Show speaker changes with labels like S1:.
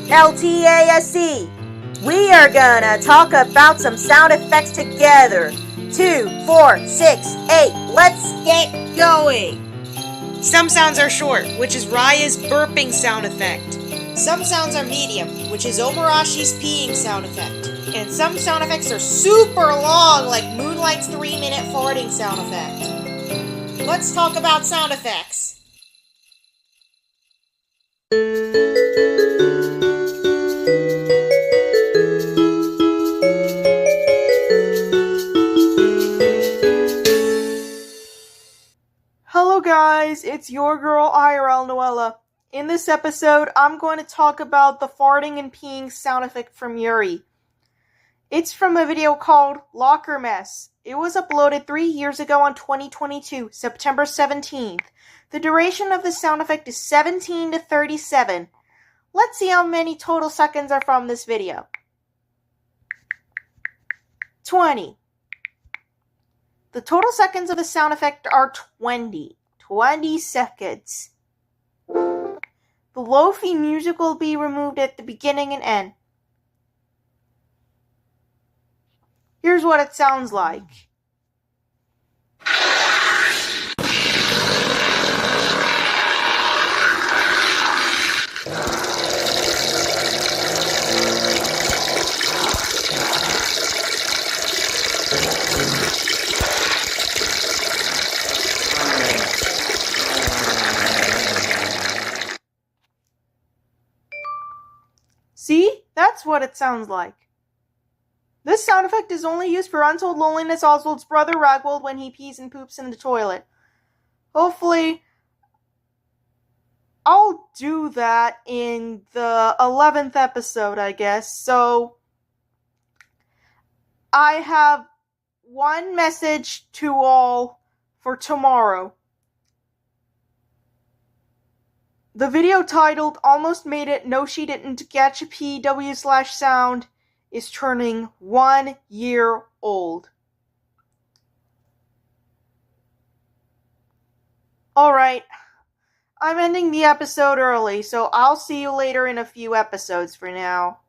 S1: LTASC. We are gonna talk about some sound effects together. 2, 4, 6, 8. Let's get going.
S2: Some sounds are short, which is Raya's burping sound effect. Some sounds are medium, which is Omarashi's peeing sound effect. And some sound effects are super long, like Moonlight's 3-minute farting sound effect. Let's talk about sound effects.
S3: Hello guys, it's your girl IRL Noella. In this episode, I'm going to talk about the farting and peeing sound effect from Yuri. It's from a video called Locker Mess. It was uploaded 3 years ago on 2022, September 17th. The duration of the sound effect is 17 to 37. Let's see how many total seconds are from this video. 20. The total seconds of the sound effect are 20. 20 seconds. The lofi music will be removed at the beginning and end. Here's what it sounds like. See? That's what it sounds like. This sound effect is only used for Untold Loneliness Oswald's brother Ragwald when he pees and poops in the toilet. Hopefully, I'll do that in the 11th episode, I guess. So, I have one message to all for tomorrow. The video titled Almost Made It, No She Didn't, Gacha Pee W /sound is turning 1 year old. Alright, I'm ending the episode early, so I'll see you later in a few episodes for now.